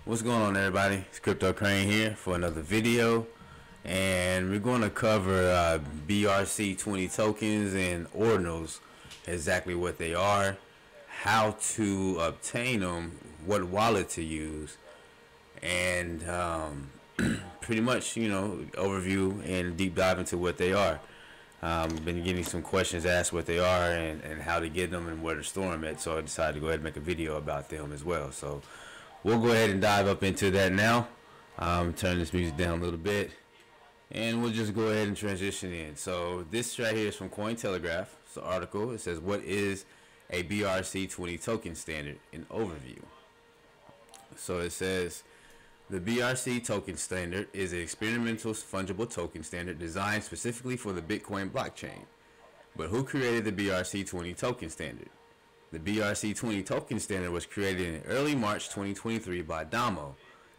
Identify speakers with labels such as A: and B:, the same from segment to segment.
A: What's going on, everybody? It's Crypto Crane here for another video, and we're going to cover BRC-20 tokens and ordinals, exactly what they are, how to obtain them, what wallet to use, and pretty much, overview and deep dive into what they are. Been getting some questions asked what they are and how to get them and where to store them at, so I decided to go ahead and make a video about them as well. So we'll go ahead and dive up into that now. Turn this music down a little bit, and we'll just go ahead and transition in. So this right here is from Cointelegraph. It's an article. It says, what is a BRC-20 token standard? An overview. So it says, the BRC token standard is an experimental fungible token standard designed specifically for the Bitcoin blockchain. But who created the BRC-20 token standard? The BRC-20 token standard was created in early March 2023 by Damo,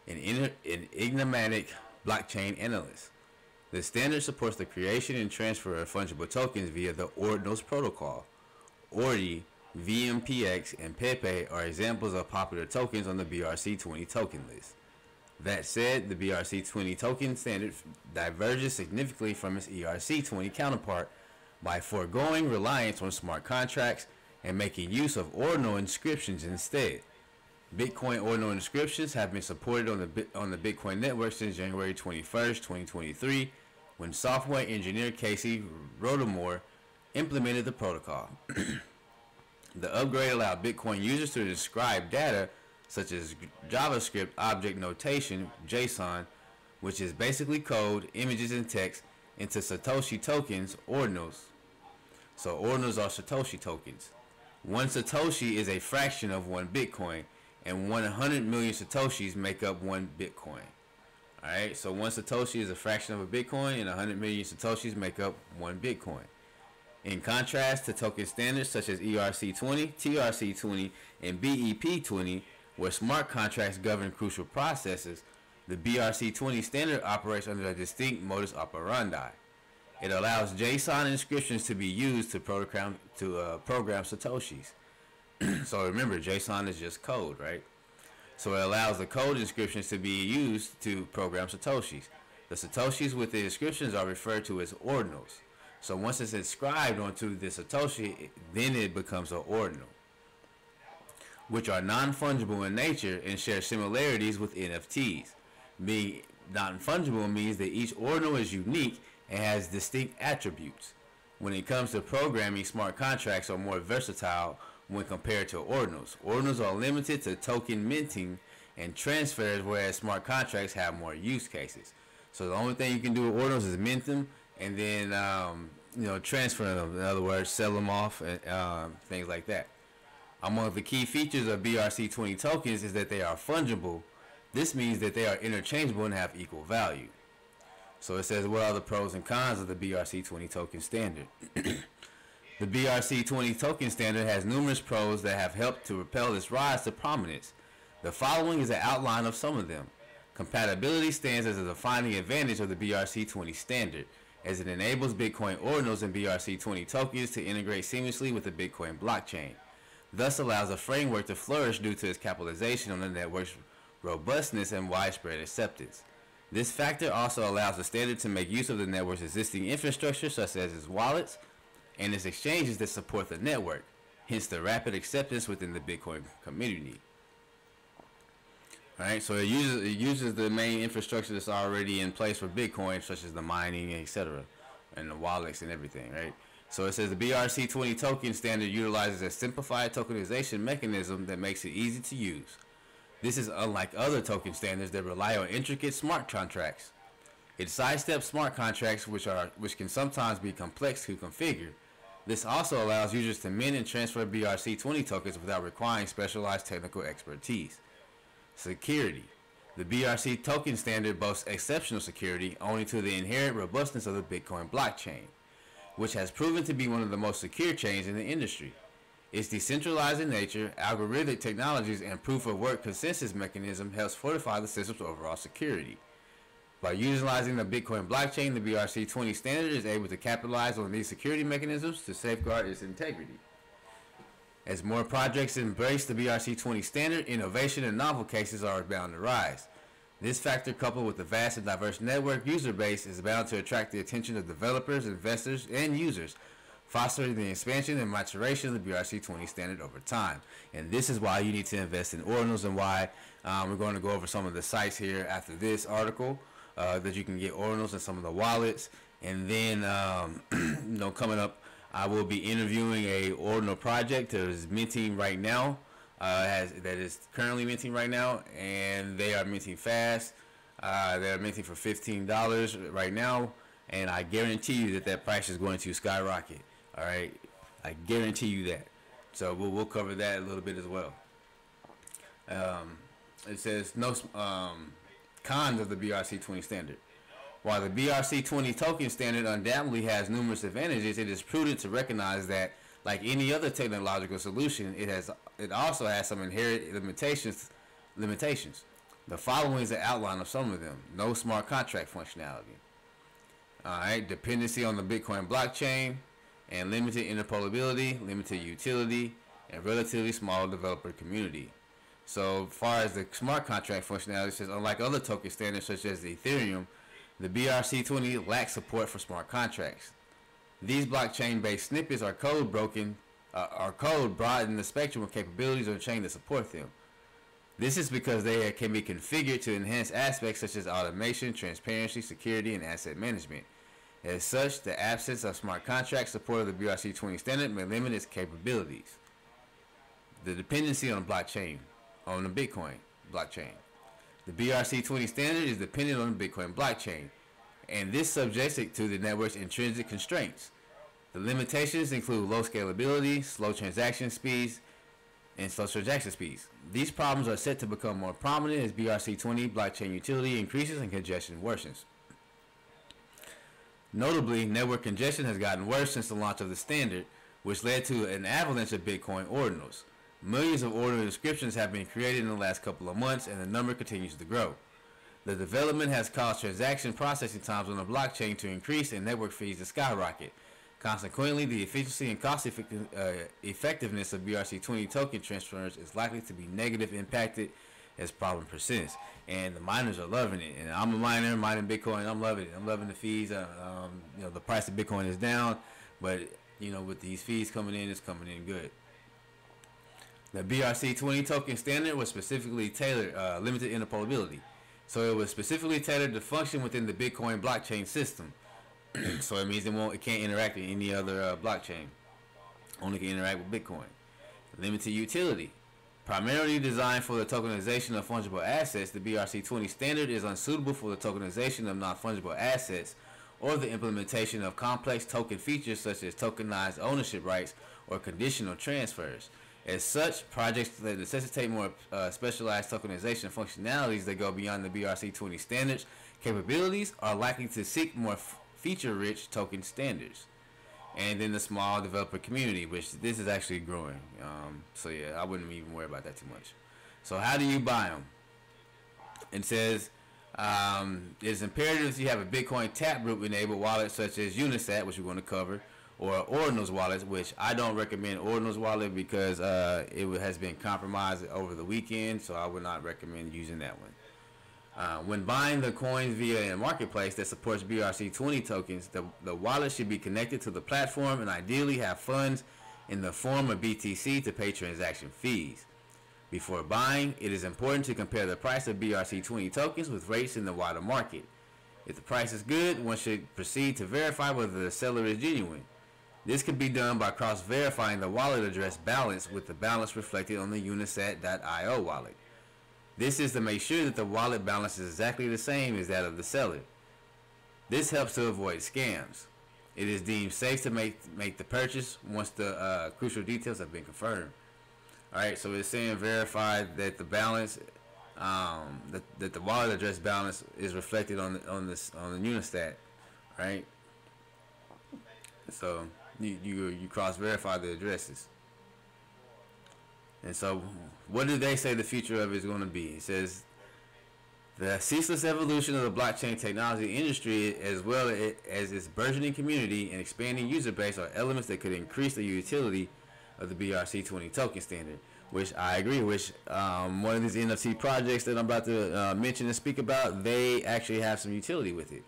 A: an enigmatic blockchain analyst. The standard supports the creation and transfer of fungible tokens via the Ordinals protocol. ORDI, VMPX, and Pepe are examples of popular tokens on the BRC-20 token list. That said, the BRC-20 token standard diverges significantly from its ERC-20 counterpart by foregoing reliance on smart contracts and making use of ordinal inscriptions instead. Bitcoin ordinal inscriptions have been supported on the Bitcoin network since January 21st, 2023, when software engineer Casey Rodemore implemented the protocol. The upgrade allowed Bitcoin users to inscribe data such as JavaScript object notation, JSON, which is basically code, images, and text, into Satoshi tokens, ordinals. So ordinals are Satoshi tokens. One Satoshi is a fraction of one Bitcoin, and 100 million Satoshis make up one Bitcoin. Alright, so one Satoshi is a fraction of a Bitcoin, and 100 million Satoshis make up one Bitcoin. In contrast to token standards such as ERC-20, TRC-20, and BEP-20, where smart contracts govern crucial processes, the BRC-20 standard operates under a distinct modus operandi. It allows JSON inscriptions to be used to program Satoshis. So remember, JSON is just code, right? So it allows the code inscriptions to be used to program Satoshis. The Satoshis with the inscriptions are referred to as ordinals. So once it's inscribed onto the Satoshi, then it becomes an ordinal, which are non-fungible in nature and share similarities with NFTs. Being non-fungible means that each ordinal is unique and has distinct attributes. When it comes to programming, smart contracts are more versatile when compared to ordinals. Ordinals are limited to token minting and transfers, whereas smart contracts have more use cases. So the only thing you can do with ordinals is mint them and then transfer them. In other words, sell them off and things like that. Among the key features of BRC-20 tokens is that they are fungible. This means that they are interchangeable and have equal value. So it says, what are the pros and cons of the BRC-20 token standard? The BRC-20 token standard has numerous pros that have helped to propel its rise to prominence. The following is an outline of some of them. Compatibility stands as a defining advantage of the BRC-20 standard, as it enables Bitcoin ordinals and BRC-20 tokens to integrate seamlessly with the Bitcoin blockchain, thus allows a framework to flourish due to its capitalization on the network's robustness and widespread acceptance. This factor also allows the standard to make use of the network's existing infrastructure, such as its wallets and its exchanges that support the network, hence the rapid acceptance within the Bitcoin community. Alright, so it uses the main infrastructure that's already in place for Bitcoin, such as the mining, etc., and the wallets and everything, right? So it says the BRC-20 token standard utilizes a simplified tokenization mechanism that makes it easy to use. This is unlike other token standards that rely on intricate smart contracts. It sidesteps smart contracts, which can sometimes be complex to configure. This also allows users to mint and transfer BRC-20 tokens without requiring specialized technical expertise. Security. The BRC token standard boasts exceptional security owing to the inherent robustness of the Bitcoin blockchain, which has proven to be one of the most secure chains in the industry. Its decentralized in nature, algorithmic technologies, and proof-of-work consensus mechanism helps fortify the system's overall security. By utilizing the Bitcoin blockchain, the BRC-20 standard is able to capitalize on these security mechanisms to safeguard its integrity. As more projects embrace the BRC-20 standard, innovation and novel cases are bound to rise. This factor, coupled with the vast and diverse network user base, is bound to attract the attention of developers, investors, and users, fostering the expansion and maturation of the BRC-20 standard over time. And this is why you need to invest in ordinals, and why we're going to go over some of the sites here after this article that you can get ordinals and some of the wallets. And then, coming up, I will be interviewing a ordinal project that is minting right now. That is currently minting right now, and they are minting fast. They're minting for $15 right now, and I guarantee you that price is going to skyrocket. All right, I guarantee you that. So we'll cover that a little bit as well. It says no cons of the BRC-20 standard. While the BRC-20 token standard undoubtedly has numerous advantages, it is prudent to recognize that, like any other technological solution, it also has some inherent limitations. The following is an outline of some of them. No smart contract functionality. Alright, dependency on the Bitcoin blockchain, and limited interpolability, limited utility, and relatively small developer community. So, as far as the smart contract functionality, it says unlike other token standards such as the Ethereum, the BRC-20 lacks support for smart contracts. These blockchain-based snippets are code broaden the spectrum of capabilities on the chain that support them. This is because they can be configured to enhance aspects such as automation, transparency, security, and asset management. As such, the absence of smart contract support of the BRC-20 standard may limit its capabilities. The dependency on the blockchain, on the Bitcoin blockchain. The BRC-20 standard is dependent on the Bitcoin blockchain, and this subjects it to the network's intrinsic constraints. The limitations include low scalability, slow transaction speeds. These problems are set to become more prominent as BRC-20 blockchain utility increases and congestion worsens. Notably, network congestion has gotten worse since the launch of the standard, which led to an avalanche of Bitcoin ordinals. Millions of ordinal inscriptions have been created in the last couple of months, and the number continues to grow. The development has caused transaction processing times on the blockchain to increase and network fees to skyrocket. Consequently, the efficiency and cost effectiveness of BRC-20 token transfers is likely to be negatively impacted as problem persists. And the miners are loving it. And I'm a miner mining Bitcoin. I'm loving it. I'm loving the fees. The price of Bitcoin is down, but with these fees coming in, it's coming in good. The BRC-20 token standard was specifically tailored, limited interpolability. So it was specifically tailored to function within the Bitcoin blockchain system. So it means it can't interact with any other blockchain. Only can interact with Bitcoin. Limited utility. Primarily designed for the tokenization of fungible assets, the BRC-20 standard is unsuitable for the tokenization of non-fungible assets or the implementation of complex token features such as tokenized ownership rights or conditional transfers. As such, projects that necessitate more specialized tokenization functionalities that go beyond the BRC-20 standards capabilities are likely to seek more feature-rich token standards. And then the small developer community, which this is actually growing. So yeah, I wouldn't even worry about that too much. So how do you buy them? It says it's imperative you have a Bitcoin Taproot enabled wallet such as Unisat, which we're going to cover, or Ordinals wallet, which I don't recommend Ordinals wallet because it has been compromised over the weekend, so I would not recommend using that one. When buying the coins via a marketplace that supports BRC-20 tokens, the wallet should be connected to the platform and ideally have funds in the form of BTC to pay transaction fees. Before buying, it is important to compare the price of BRC-20 tokens with rates in the wider market. If the price is good, one should proceed to verify whether the seller is genuine. This can be done by cross-verifying the wallet address balance with the balance reflected on the Unisat.io wallet. This is to make sure that the wallet balance is exactly the same as that of the seller. This helps to avoid scams. It is deemed safe to make the purchase once the crucial details have been confirmed. Alright, so it's saying verify that the balance, that the wallet address balance is reflected on the Unisat, right? So you cross verify the addresses. And so, what do they say the future of it is going to be? It says, the ceaseless evolution of the blockchain technology industry, as well as its burgeoning community and expanding user base, are elements that could increase the utility of the BRC-20 token standard, which I agree. Which one of these NFT projects that I'm about to mention and speak about, they actually have some utility with it,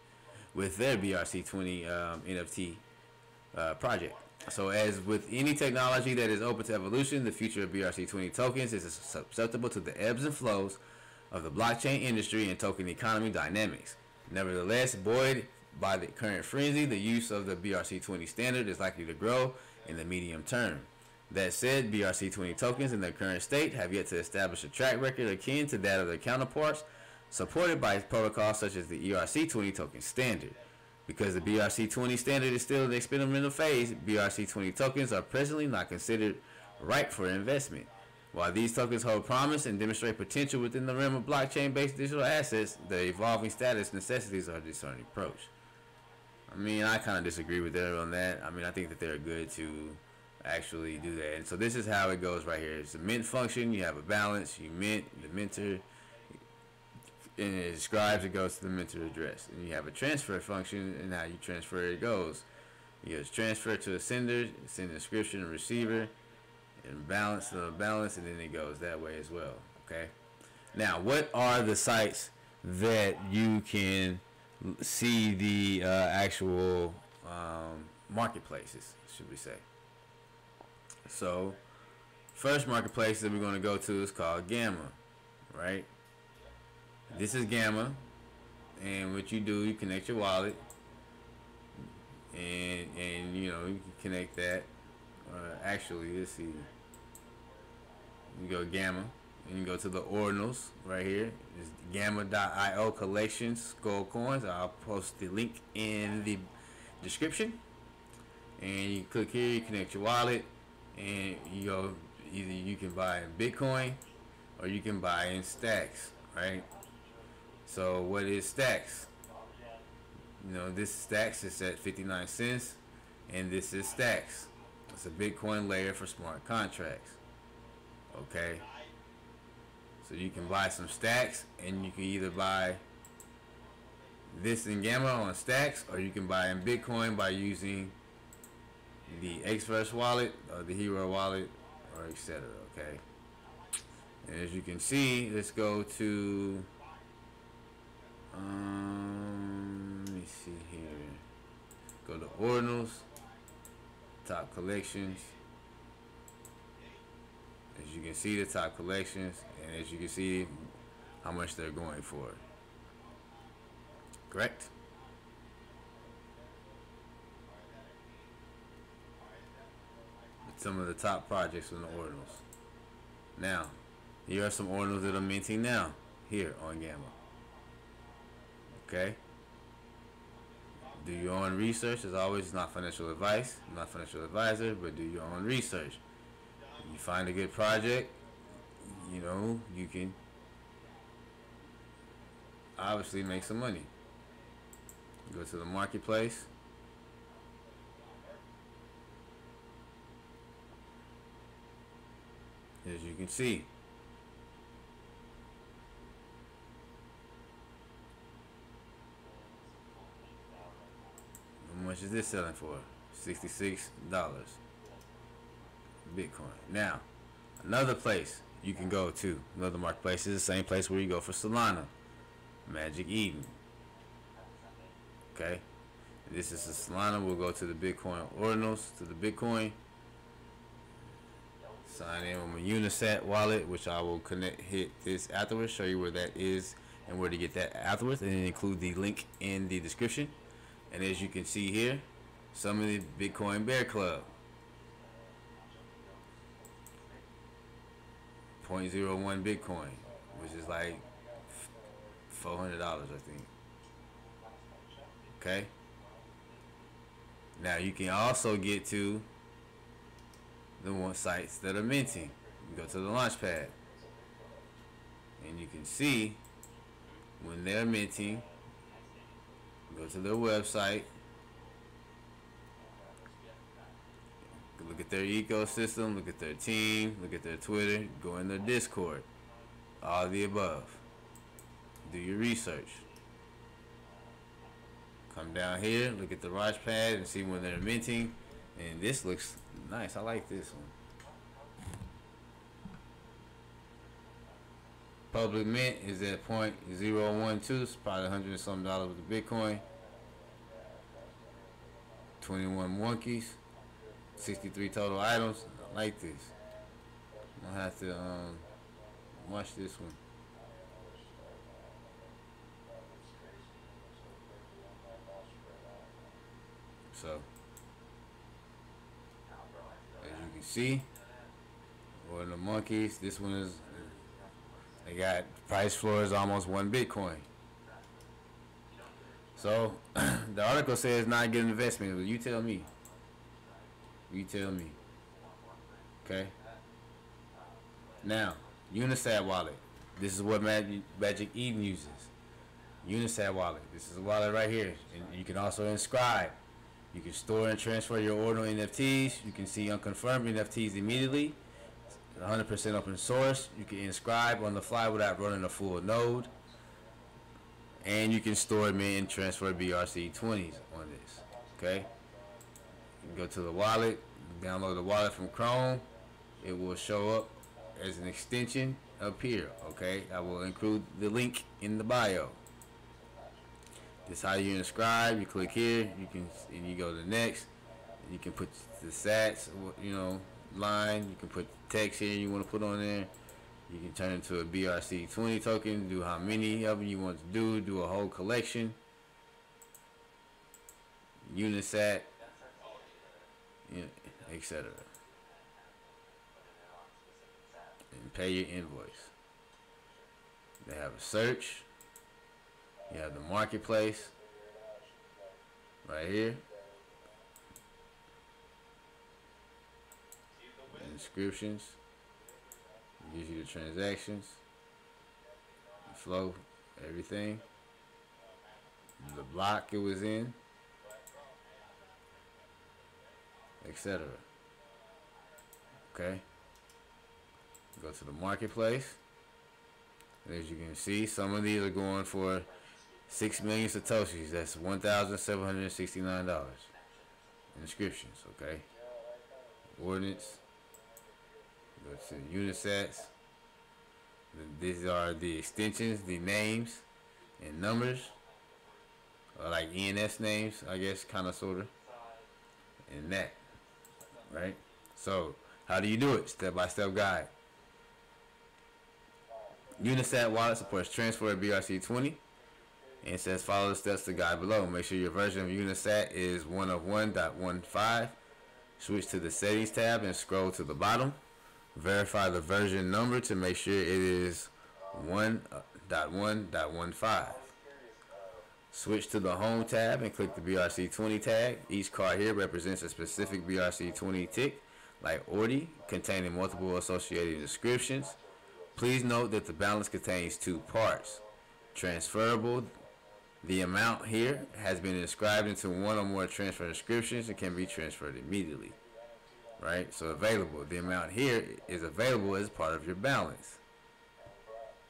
A: with their BRC-20 NFT project. So as with any technology that is open to evolution, the future of BRC-20 tokens is susceptible to the ebbs and flows of the blockchain industry and token economy dynamics. Nevertheless, buoyed by the current frenzy, the use of the BRC-20 standard is likely to grow in the medium term. That said, BRC-20 tokens in their current state have yet to establish a track record akin to that of their counterparts, supported by protocols such as the ERC-20 token standard. Because the BRC-20 standard is still in the experimental phase, BRC-20 tokens are presently not considered ripe for investment. While these tokens hold promise and demonstrate potential within the realm of blockchain-based digital assets, the evolving status necessities are a discerning approach. I mean, I kind of disagree with them on that. I mean, I think that they're good to actually do that. And so this is how it goes right here. It's a mint function. You have a balance. You mint, the minter, and it describes, it goes to the minter address. And you have a transfer function, and how you transfer it goes. You just transfer to a sender, send inscription and receiver, and balance to the balance, and then it goes that way as well. Okay. Now, what are the sites that you can see the actual marketplaces, should we say? So, first marketplace that we're going to go to is called Gamma, right? This is Gamma, and what you do, you connect your wallet, and you know, you can connect that. Actually, let's see. You go Gamma, and you go to the ordinals right here. It's Gamma.io collections gold coins. I'll post the link in the description, and you click here. You connect your wallet, and you go. Either you can buy in Bitcoin, or you can buy in stacks, right? So what is stacks? You know, this stacks is at 59 cents, and this is stacks. It's a Bitcoin layer for smart contracts. Okay. So you can buy some stacks, and you can either buy this in Gamma on stacks, or you can buy in Bitcoin by using the Xverse wallet or the Hero wallet, or etc. Okay. And as you can see, let's go to let me see here. Go to ordinals, top collections. As you can see, the top collections, and as you can see, how much they're going for. Correct? Some of the top projects in the ordinals. Now, here are some ordinals that I'm minting now here on Gamma. Okay. Do your own research. As always, it's not financial advice. I'm not a financial advisor, but do your own research. If you find a good project, you know, you can obviously make some money. Go to the marketplace. As you can see, how much is this selling for? $66 Bitcoin. Now, another place you can go to, another marketplace, is the same place where you go for Solana, Magic Eden. Okay, this is the Solana. We'll go to the Bitcoin ordinals, to the Bitcoin. Sign in with my Unisat wallet, which I will hit this afterwards, show you where that is and where to get that afterwards, and include the link in the description. And as you can see here, some of the Bitcoin Bear Club, 0.01 Bitcoin, which is like $400, I think. Okay. Now you can also get to the one sites that are minting. You go to the Launchpad, and you can see when they're minting. Go to their website, look at their ecosystem, look at their team, look at their Twitter, go in their Discord, all of the above. Do your research. Come down here, look at the Launchpad and see when they're minting. And this looks nice. I like this one. Public mint is at 0.012. It's probably $100 and some with the Bitcoin. 21 monkeys. 63 total items. I like this. I'm gonna have to watch this one. So, as you can see, or the monkeys, this one is, they got price floor is almost 1 Bitcoin. So, the article says not good investment, but you tell me. You tell me. Okay. Now, Unisat wallet. This is what Magic Eden uses. Unisat wallet. This is a wallet right here, and you can also inscribe. You can store and transfer your ordinal NFTs. You can see unconfirmed NFTs immediately. 100% open source. You can inscribe on the fly without running a full node. And you can store, mint, and transfer BRC-20s on this. Okay? You can go to the wallet, download the wallet from Chrome. It will show up as an extension up here. Okay? I will include the link in the bio. This is how you inscribe. You click here, and you go to next. You can put the sats, line. You can put text here you want to put on there. You can turn it into a BRC-20 token. Do how many of them you want to do. Do a whole collection. Unisat, etc. And pay your invoice. They have a search. You have the marketplace right here. Inscriptions. It gives you the transactions, the flow, everything. The block it was in, etc. Okay. Go to the marketplace. And as you can see, some of these are going for 6 million Satoshis. That's $1,769. Inscriptions, okay? Ordinance. Go to Unisats. These are the extensions, the names, and numbers. Like ENS names, I guess, kind of, sort of. And that. Right? So, how do you do it? Step-by-step guide. Unisat wallet supports transfer of BRC-20. And it says follow the steps to guide below. Make sure your version of Unisat is 1 of 1.15. Switch to the settings tab and scroll to the bottom. Verify the version number to make sure it is 1.1.15. Switch to the home tab and click the BRC-20 tag. Each card here represents a specific BRC-20 tick, like ORDI, containing multiple associated inscriptions. Please note that the balance contains 2 parts. Transferable. The amount here has been inscribed into 1 or more transfer inscriptions and can be transferred immediately. Right? So available. The amount here is available as part of your balance.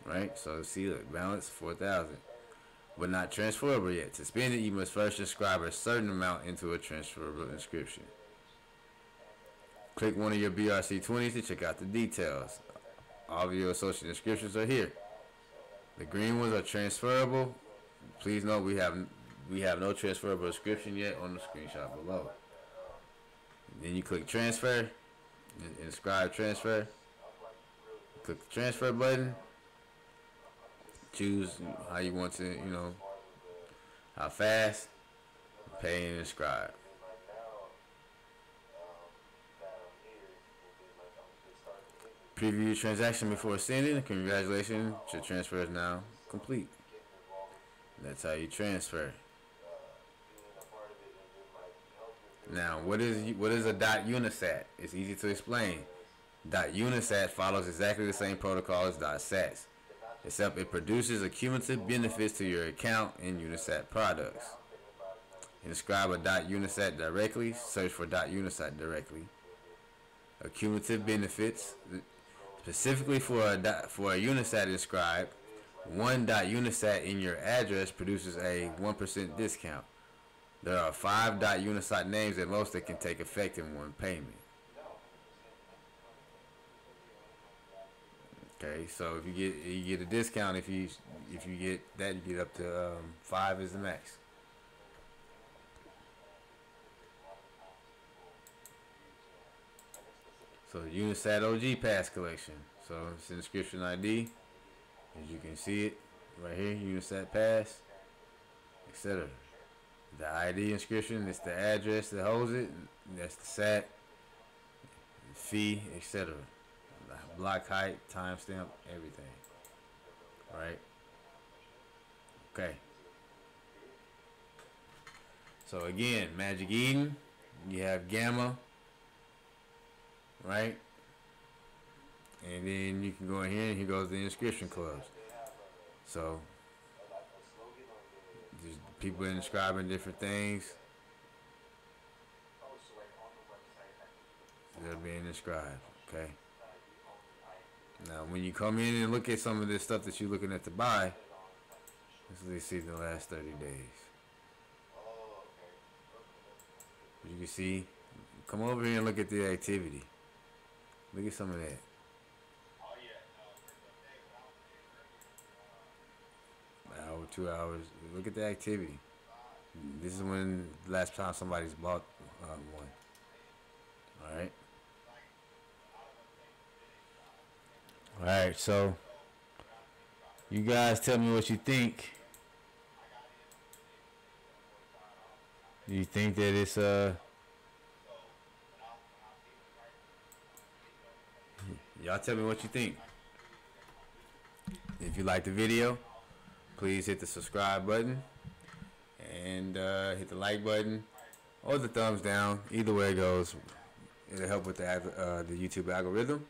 A: Right? So see, look, balance 4,000. But not transferable yet. To spend it, you must first inscribe a certain amount into a transferable inscription. Click one of your BRC-20s to check out the details. All of your associated inscriptions are here. The green ones are transferable. Please note we have no transferable inscription yet on the screenshot below. Then you click transfer, inscribe transfer. Click the transfer button. Choose how you want to, how fast, pay and inscribe. Preview your transaction before sending. Congratulations, your transfer is now complete. That's how you transfer. Now, what is a .unisat? It's easy to explain. .unisat follows exactly the same protocol as .sats, except it produces accumulative benefits to your account in Unisat products. Inscribe a .unisat directly. Search for .unisat directly. Accumulative benefits. Specifically for a Unisat inscribed, 1 .unisat in your address produces a 1% discount. There are 5 .unisat names at most that can take effect in one payment. Okay, so if you get a discount if you get that, you get up to 5 is the max. So Unisat OG Pass collection. So it's inscription ID, as you can see it right here, Unisat Pass, etc. The ID inscription, it's the address that holds it. That's the SAT, fee, etc. Block height, timestamp, everything. Right? Okay. So again, Magic Eden, you have Gamma, right? And then you can go in here and here goes the inscription clubs. So there's people inscribing different things. They're being inscribed, okay? Now when you come in and look at some of this stuff that you're looking at to buy, let's see the last 30 days. You can see, come over here and look at the activity. Look at some of that. Hour, 2 hours. Look at the activity. This is when the last time somebody's bought one. Alright. Alright, so you guys tell me what you think. Do you think that it's y'all tell me what you think. If you like the video, please hit the subscribe button and hit the like button or the thumbs down. Either way it goes, it'll help with the YouTube algorithm.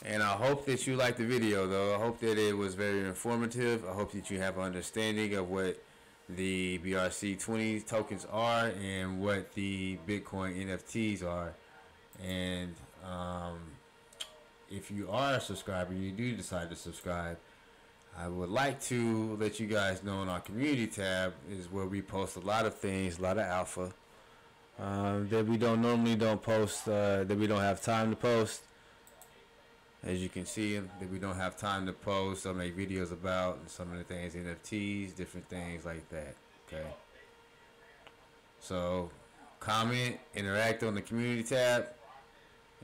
A: And I hope that you liked the video, though. I hope that it was very informative. I hope that you have an understanding of what the BRC-20 tokens are and what the Bitcoin NFTs are. And if you are a subscriber, you do decide to subscribe, I would like to let you guys know in our community tab is where we post a lot of things, a lot of alpha that we normally don't post, that we don't have time to post. As you can see, that we don't have time to post or make videos about some of the things, NFTs, different things like that. Okay. So comment, interact on the community tab,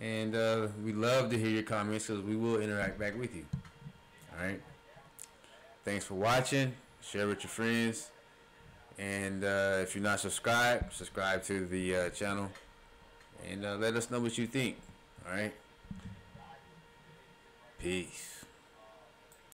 A: and we love to hear your comments because we will interact back with you. All right. Thanks for watching. Share with your friends, and if you're not subscribed, subscribe to the channel, and let us know what you think. All right. Peace.